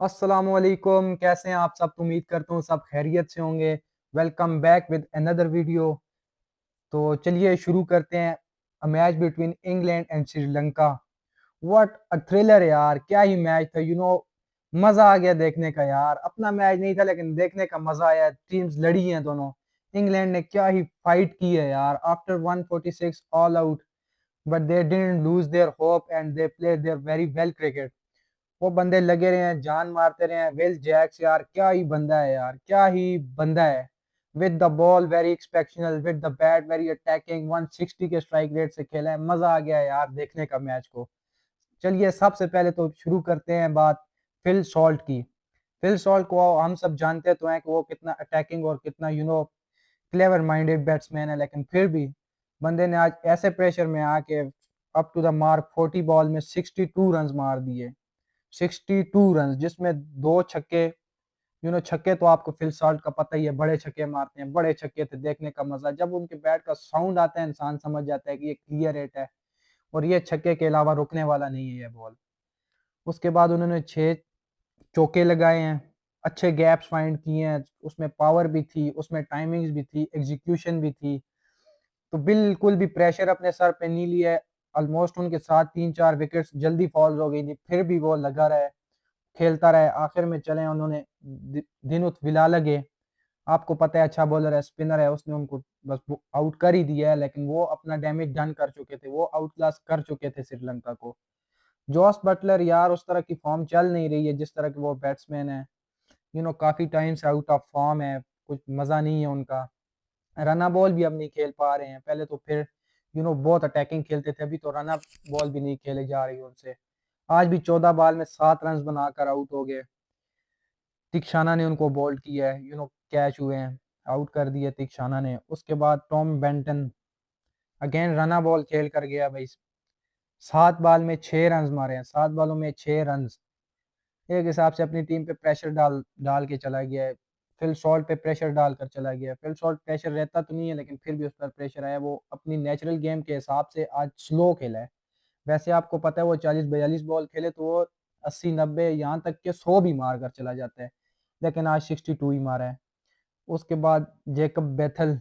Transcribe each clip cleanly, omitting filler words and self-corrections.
अस्सलामुअलैकुम, कैसे हैं आप सब? तो उम्मीद करता हूँ सब खैरियत से होंगे। Welcome back with another video. तो चलिए शुरू करते हैं। A match between England and Sri Lanka. What a thriller यार, क्या ही मैच था। मजा आ गया देखने का यार। अपना मैच नहीं था लेकिन देखने का मजा आया। टीम्स लड़ी हैं दोनों। इंग्लैंड ने क्या ही फाइट की है यार। After 146 all out, but they didn't lose their hope and they played their very well cricket. वो बंदे लगे रहे हैं, जान मारते रहे हैं। विल जैक्स यार, क्या ही बंदा है यार, क्या ही बंदा है। With the ball very एक्सपेक्शनल, with the bat very attacking. 160 के स्ट्राइक रेट से खेला है। मजा आ गया यार देखने का मैच को। चलिए सबसे पहले तो शुरू करते हैं बात फिल सॉल्ट की। फिल सॉल्ट को हम सब जानते तो हैं कि वो कितना अटैकिंग और कितना क्लेवर माइंडेड बैट्समैन है, लेकिन फिर भी बंदे ने आज ऐसे प्रेशर में आके up to the mark 40 ball में 62 रन मार दिए। 62 रन, जिसमें दो छक्के। छक्के तो आपको फिल सॉल्ट का पता ही है, बड़े छक्के मारते हैं। बड़े छक्के थे, देखने का मजा। जब उनके बैट का साउंड आता है इंसान समझ जाता है कि ये क्लियर हिट है और ये छक्के के अलावा रुकने वाला नहीं है ये बॉल। उसके बाद उन्होंने 6 चौके लगाए हैं। अच्छे गैप्स फाइंड किए हैं। उसमें पावर भी थी, उसमें टाइमिंग्स भी थी, एग्जीक्यूशन भी थी। तो बिल्कुल भी प्रेशर अपने सर पे नहीं लिया। ऑलमोस्ट उनके साथ 3-4 विकेट्स जल्दी फॉल हो गई थी, फिर भी वो लगा रहा है, खेलता रहे। आखिर में चले उन्होंने दिनुत विला लगे। आपको पता है अच्छा बॉलर है, स्पिनर है, उसने उनको बस आउट कर ही दिया है, लेकिन वो अपना डैमेज डन कर चुके थे। वो आउट क्लास कर चुके थे श्रीलंका को। जॉस बटलर यार, उस तरह की फॉर्म चल नहीं रही है जिस तरह के वो बैट्समैन है। काफी टाइम से आउट ऑफ फॉर्म है। कुछ मजा नहीं है उनका। रना बॉल भी अब नहीं खेल पा रहे हैं। पहले तो फिर बहुत अटैकिंग खेलते थे, अभी तो रना बॉल भी नहीं खेले जा रही उनसे। आज भी 14 बॉल में 7 रन बनाकर आउट हो गए। तिक्षाना ने उनको बोल्ड किया है, कैच हुए हैं, आउट कर दिए तिक्षाना ने। उसके बाद टॉम बेंटन अगेन रना बॉल खेल कर गया भाई। 7 बॉल में 6 रन मारे हैं, 7 बॉलों में 6 रन। एक हिसाब से अपनी टीम पे प्रेशर डाल डाल के चला गया है। फिल सॉल्ट पे प्रेशर डालकर चला गया है। फिल सॉल्ट प्रेशर रहता तो नहीं है, लेकिन फिर भी उस पर प्रेशर आया। वो अपनी नेचुरल गेम के हिसाब से आज स्लो खेला है। वैसे आपको पता है वो 40-42 बॉल खेले तो वो 80-90 यहाँ तक के 100 भी मार कर चला जाता है, लेकिन आज 62 ही मारा है। उसके बाद जेकब बेथल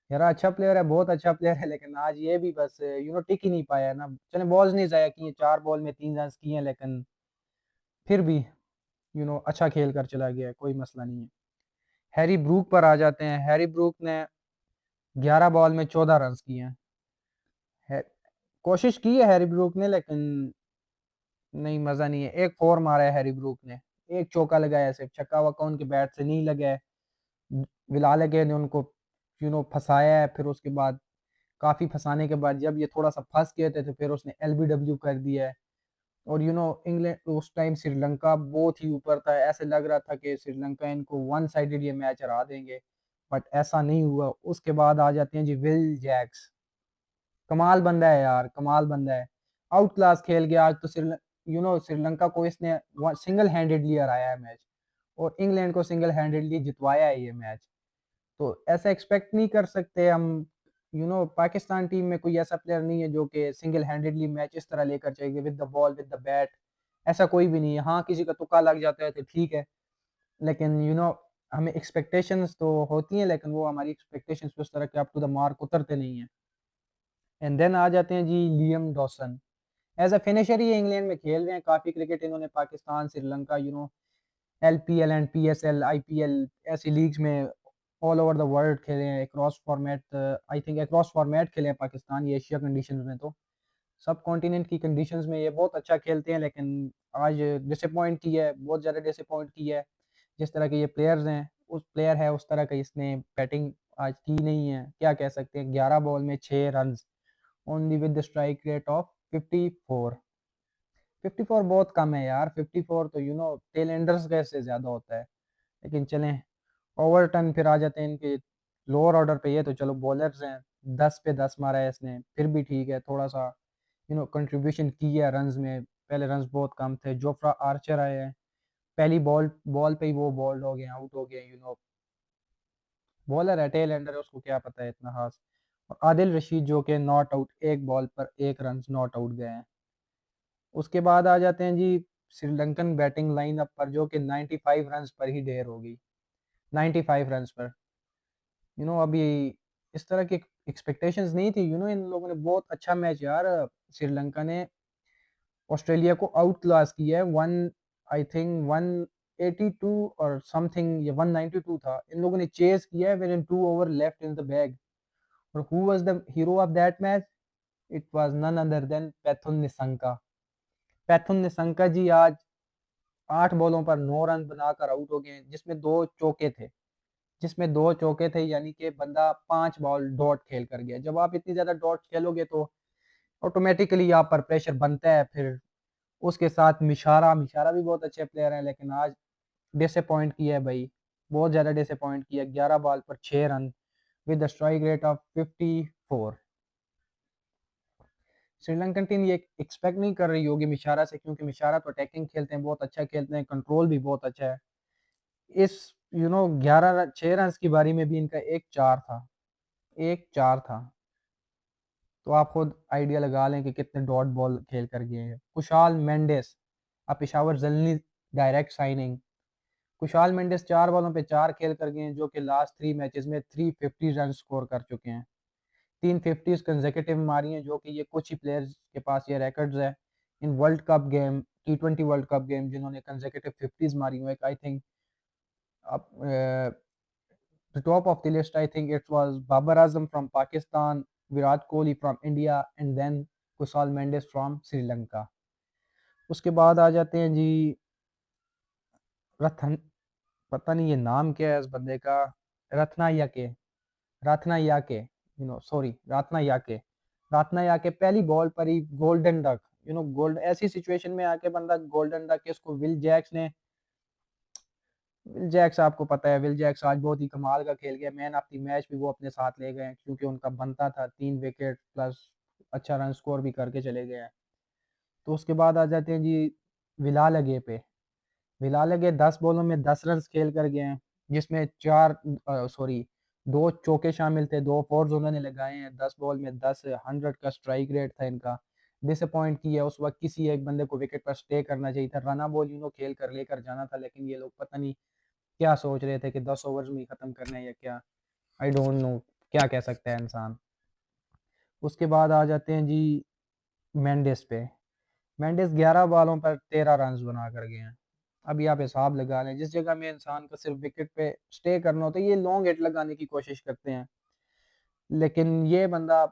यार, अच्छा प्लेयर है, बहुत अच्छा प्लेयर है, लेकिन आज ये भी बस टिक ही नहीं पाया है ना। चले बॉल्स नहीं जाया किए, 4 बॉल में 3 रन किए हैं, लेकिन फिर भी अच्छा खेल कर चला गया है, कोई मसला नहीं है। हैरी ब्रूक पर आ जाते हैं। हैरी ब्रूक ने 11 बॉल में 14 रन किए हैं। है, कोशिश की है हैरी ब्रूक ने, लेकिन नहीं, मजा नहीं है। एक फोर मारा है हैरी ब्रूक ने, एक चौका लगाया है, सिर्फ छक्का वक्का उनके बैट से नहीं लगा है। विलाले के ने उनको फंसाया है। फिर उसके बाद काफी फंसाने के बाद जब ये थोड़ा सा फंस गए थे तो फिर उसने एलबीडब्ल्यू कर दिया है। और इंग्लैंड उस टाइम श्रीलंका बहुत ही ऊपर था। ऐसे लग रहा था कि श्रीलंका इनको वन साइडेड ये मैच हरा देंगे, बट ऐसा नहीं हुआ। उसके बाद आ जाते हैं जी विल जैक्स। कमाल बंदा है यार, कमाल बंदा है। आउट क्लास खेल गया आज तो। श्रीलंका को इसने सिंगल हैंडेडली हराया है मैच, और इंग्लैंड को सिंगल हैंडेडली जितवाया है ये मैच। तो ऐसा एक्सपेक्ट नहीं कर सकते हम। पाकिस्तान टीम में कोई ऐसा प्लेयर नहीं है जो कि सिंगल हैंडेडली मैच इस तरह लेकर जाएगी, with the ball with the bat. ऐसा कोई भी नहीं है। हाँ, किसी का तुक्का लग जाता है तो ठीक है, लेकिन हमें एक्सपेक्टेशंस तो होती हैं, लेकिन वो हमारी एक्सपेक्टेशंस उस तरह के अप टू द मार्क उतरते नहीं है। एंड देन आ जाते हैं जी Liam Dawson. As a finisher ही इंग्लैंड में खेल रहे हैं। काफी क्रिकेट इन्होंने Pakistan, Sri Lanka, LPL and PSL, IPL ऐसी लीग्स में ऑल ओवर द वर्ल्ड खेले हैं। Across format, I think across format खेले हैं पाकिस्तान, ये एशिया कंडीशंस में। तो सब कॉन्टिनेंट की कंडीशंस में ये बहुत अच्छा खेलते हैं, लेकिन आज डिसअपॉइंट की है, बहुत ज़्यादा डिसअपॉइंट की है। जिस तरह के ये प्लेयर्स हैं, उस प्लेयर है उस तरह का इसने बैटिंग आज की नहीं है। क्या कह सकते हैं, 11 बॉल में 6 run, only with the strike rate of 54। 54 बहुत कम है यार। 54 तो टेल एंडर्स का से ज़्यादा होता है। लेकिन चलें, ओवरटन फिर आ जाते हैं इनके लोअर ऑर्डर पे। ये तो चलो बॉलर्स हैं, 10 पे 10 मारा है इसने, फिर भी ठीक है। थोड़ा सा कंट्रीब्यूशन की है रन्स में। पहले रन्स बहुत कम थे। जोफ्रा आर्चर आए हैं, पहली बॉल बॉल पे ही वो बॉल्ड हो गए, आउट हो गए। बॉलर है, टेल एंडर है, उसको क्या पता है इतना खास। और आदिल रशीद जो कि नॉट आउट, एक बॉल पर 1 रन नॉट आउट गए हैं। उसके बाद आ जाते हैं जी श्रीलंकन बैटिंग लाइनअप पर जो कि 95 रन्स पर ही ढेर होगी, 95 रन्स पर। अभी इस तरह की एक्सपेक्टेशंस नहीं थी। इन लोगों ने बहुत अच्छा मैच यार, श्रीलंका ने ऑस्ट्रेलिया को आउट क्लास किया है। आई थिंक 182 और समथिंग, ये 192 था। इन लोगों ने चेस किया है within 2 over left in the bag. और who was the hero of that match? It was none other than Pathum Nissanka. Pathum Nissanka ji आज 8 बॉलों पर 9 रन बनाकर आउट हो गए, जिसमें दो चौके थे, यानी कि बंदा 5 बॉल डॉट खेल कर गया। जब आप इतनी ज्यादा डॉट खेलोगे तो ऑटोमेटिकली आप पर प्रेशर बनता है। फिर उसके साथ मिशारा मिशारा भी बहुत अच्छे प्लेयर हैं, लेकिन आज डिसअपॉइंट किया है भाई, बहुत ज़्यादा डिसअपॉइंट किया। 11 बॉल पर 6 run with strike rate of 54। Sri Lankan team ये एक्सपेक्ट नहीं कर रही होगी मिशारा से, क्योंकि मिशारा तो अटैकिंग खेलते हैं, बहुत अच्छा खेलते हैं, कंट्रोल भी बहुत अच्छा है। इस 6 रन की बारी में भी इनका एक चार था, एक चार था। तो आप खुद आइडिया लगा लें कि कितने डॉट बॉल खेल कर गए हैं। कुशाल मेंडिस, अब पेशावर जल्दी डायरेक्ट साइनिंग। कुशाल मेंडिस 4 बॉलों पे 4 खेल कर गए हैं, जो कि लास्ट 3 मैचेस में 350 रन स्कोर कर चुके हैं। 350 कंसेक्यूटिव मारी हैं, जो कि ये कुछ ही प्लेयर्स के पास ये रिकॉर्ड्स है in world cup game, T20 world cup game, जिन्होंने कंसेक्यूटिव 50s मारी हुई। I think the top of the list, I think it was Babar Azam from Pakistan, Virat Kohli from India, and then Kusal Mendes from Sri Lanka. उसके बाद आ जाते हैं जी रतन, पता नहीं ये नाम क्या है इस बंदे का, रत्ना याके सॉरी, रत्ना याके पहली बॉल पर ही गोल्डन डक, गोल्ड, ऐसी सिचुएशन में आके बंदा गोल्डन डक, इसको विल जैक्स आपको पता है, विल जैक्स आज बहुत ही कमाल का खेल गया। मैन ऑफ द मैच भी वो अपने साथ ले गए हैं, क्योंकि उनका बनता था, 3 विकेट प्लस अच्छा रन स्कोर भी करके चले गए हैं। तो उसके बाद आ जाते हैं जी विलालगे पे। विलालगे 10 बॉलों में 10 रन खेल कर गए हैं, जिसमें 2 चौके शामिल थे, 2 फोर्स उन्होंने लगाए हैं। 10 बॉल में 10, 100 का स्ट्राइक रेट था इनका। डिसअपॉइंट किया उस वक्त, किसी एक बंदे को विकेट पर स्टे करना चाहिए था, रना बॉल खेल कर लेकर जाना था, लेकिन ये लोग पता नहीं क्या सोच रहे थे कि 10 ओवर्स में ही खत्म करना है या क्या। आई डोंट नो, क्या कह सकता है इंसान। उसके बाद आ जाते हैं जी मेंडिस पे। मेंडिस 11 बॉलों पर 13 रन बना कर गए हैं। अभी आप हिसाब लगा लें, जिस जगह में इंसान को सिर्फ विकेट पे स्टे करना होता है, ये लॉन्ग हिट लगाने की कोशिश करते हैं। लेकिन ये बंदा,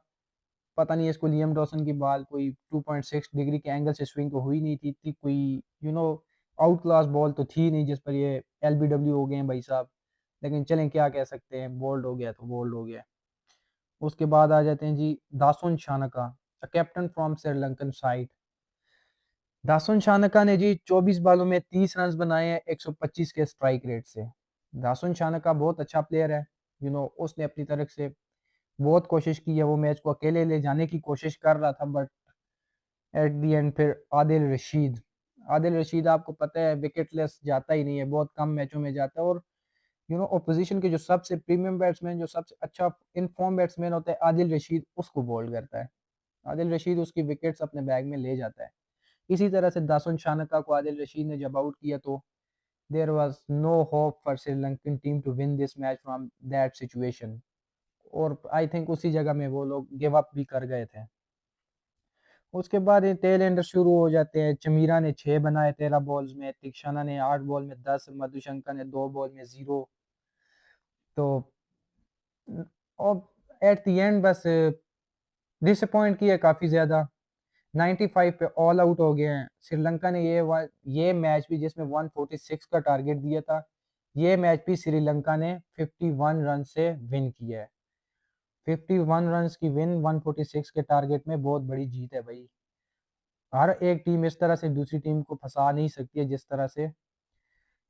पता नहीं इसको लियम डॉसन की बॉल कोई 2.6 डिग्री के एंगल से स्विंग तो हुई नहीं थी, इतनी कोई you know out class ball तो थी नहीं जिस पर ये LBW हो गए हैं भाई साहब। लेकिन चलें, क्या कह सकते हैं, बोल्ड हो गया तो बोल्ड हो गया। उसके बाद आ जाते हैं जी Dasun Shanaka, captain from Sri Lankan side. Dasun Shanaka ने जी 24 बॉलों में 30 रन बनाए हैं 125 के स्ट्राइक रेट से। दासुन शानका बहुत अच्छा प्लेयर है। उसने अपनी तरफ से बहुत कोशिश की है, वो मैच को अकेले ले जाने की कोशिश कर रहा था, बट एट दी एंड फिर आदिल रशीद आपको पता है विकेटलेस जाता ही नहीं है, बहुत कम मैचों में जाता है। और ओपोजिशन के जो सबसे प्रीमियम बैट्समैन, जो सबसे अच्छा इनफॉर्म बैट्समैन होता है, आदिल रशीद उसको बोल्ड करता है। आदिल रशीद उसकी विकेट्स अपने बैग में ले जाता है। इसी तरह से दासुन शानका को आदिल रशीद ने जब आउट किया तो there was no hope for Sri Lankan team to win this match from that situation. और आई थिंक उसी जगह में वो लोग गिव अप भी कर गए थे। उसके बाद ये टेल एंडर शुरू हो जाते हैं। चमीरा ने 6 बनाए 13 बॉल्स में, तीक्षाना ने 8 बॉल में 10, मधुशंकर ने 2 बॉल में 0। तो और एट द एंड बस डिसअपॉइंट किया काफ़ी ज़्यादा। 95 पे ऑल आउट हो गए हैं। श्रीलंका ने ये मैच भी, जिसमें 146 का टारगेट दिया था, ये मैच भी श्रीलंका ने 51 रन से विन किया है। 51 रन की विन 146 के टारगेट में बहुत बड़ी जीत है भाई। हर एक टीम इस तरह से दूसरी टीम को फंसा नहीं सकती है जिस तरह से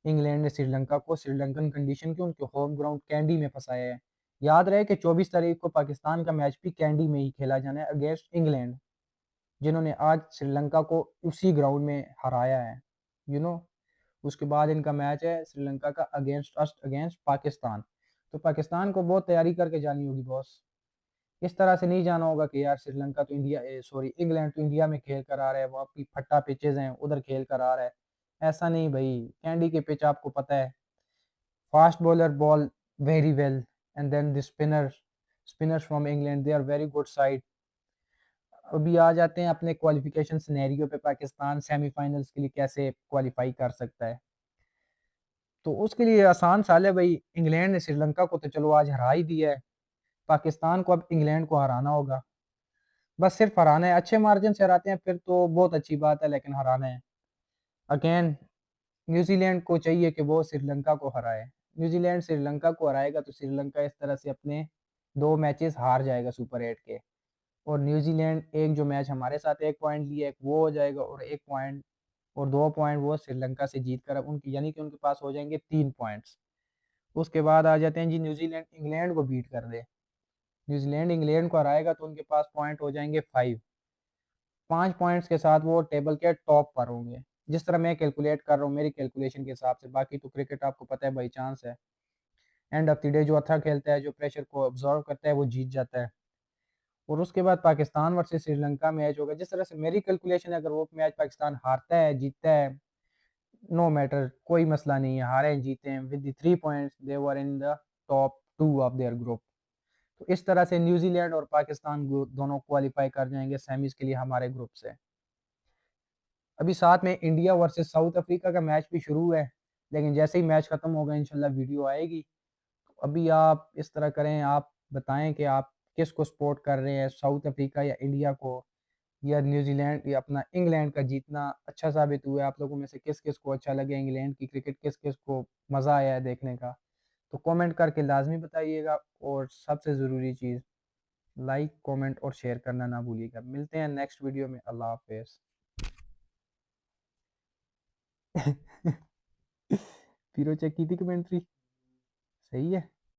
इंग्लैंड ने श्रीलंका को श्रीलंकन कंडीशन के उनके होम ग्राउंड कैंडी में फंसाया है। याद रहे कि 24 तारीख को पाकिस्तान का मैच भी कैंडी में ही खेला जाना है अगेंस्ट इंग्लैंड, जिन्होंने आज श्रीलंका को उसी ग्राउंड में हराया है। यू नो उसके बाद इनका मैच है श्रीलंका का अगेंस्ट पाकिस्तान। तो पाकिस्तान को बहुत तैयारी करके जानी होगी बॉस। इस तरह से नहीं जाना होगा कि यार श्रीलंका तो इंडिया सॉरी इंग्लैंड तो इंडिया में खेल कर आ रहा है, वहाँ की फट्टा पिचेज हैं उधर खेल कर आ रहा है। ऐसा नहीं भाई, कैंडी के पिच आपको पता है, fast bowler ball very well, and then the spinners from England they are very good side. अभी आ जाते हैं अपने क्वालिफिकेशन सिनेरियो पे, पाकिस्तान सेमीफाइनल्स के लिए कैसे क्वालिफाई कर सकता है। तो उसके लिए आसान साल है भाई, इंग्लैंड ने श्रीलंका को तो चलो आज हरा ही दिया है, पाकिस्तान को अब इंग्लैंड को हराना होगा। बस सिर्फ हराना है, अच्छे मार्जिन से हराते हैं फिर तो बहुत अच्छी बात है, लेकिन हराना है। अगेन न्यूजीलैंड को चाहिए कि वो श्रीलंका को हराए। न्यूजीलैंड श्रीलंका को हराएगा तो श्रीलंका इस तरह से अपने 2 मैचेस हार जाएगा सुपर 8 के, और न्यूजीलैंड एक जो मैच हमारे साथ 1 पॉइंट लिए एक वो हो जाएगा, और 1 पॉइंट और 2 पॉइंट वो श्रीलंका से जीत कर अब उनकी, यानी कि उनके पास हो जाएंगे 3 पॉइंट्स। उसके बाद आ जाते हैं जी, न्यूजीलैंड इंग्लैंड को बीट कर दे, न्यूजीलैंड इंग्लैंड को हराएगा तो उनके पास पॉइंट हो जाएंगे 5। 5 पॉइंट्स के साथ वो टेबल के टॉप पर होंगे, जिस तरह मैं कैलकुलेट कर रहा हूँ मेरी कैलकुलेशन के हिसाब से। बाकी तो क्रिकेट आपको पता है बाई चांस है, एंड ऑफ द डे जो अच्छा खेलता है, जो प्रेशर को ऑब्जर्व करता है, वो जीत जाता है। और उसके बाद पाकिस्तान वर्सेस श्रीलंका मैच होगा, जिस तरह से मेरी कैलकुलेशन है, अगर वो मैच पाकिस्तान हारता है जीतता है, नो मैटर, कोई मसला नहीं है, हारे हैं जीते हैं, with the 3 points they were in the top 2 of their group. तो इस तरह से न्यूजीलैंड और पाकिस्तान दोनों क्वालिफाई कर जाएंगे सेमीज के लिए हमारे ग्रुप से। अभी साथ में इंडिया वर्सेस साउथ अफ्रीका का मैच भी शुरू है, लेकिन जैसे ही मैच खत्म होगा इंशाल्लाह वीडियो आएगी। तो अभी आप इस तरह करें, आप बताएं कि आप किसको सपोर्ट कर रहे हैं, साउथ अफ्रीका या इंडिया को, या न्यूजीलैंड या अपना इंग्लैंड का जीतना अच्छा साबित हुआ है। आप लोगों में से किस किस को अच्छा लगे इंग्लैंड की क्रिकेट, किस किस को मज़ा आया है देखने का, तो कमेंट करके लाजमी बताइएगा। और सबसे ज़रूरी चीज़, लाइक कमेंट और शेयर करना ना भूलिएगा। मिलते हैं नेक्स्ट वीडियो में, अल्लाह हाफिज़। फिर चेक की थी कमेंट्री, सही है।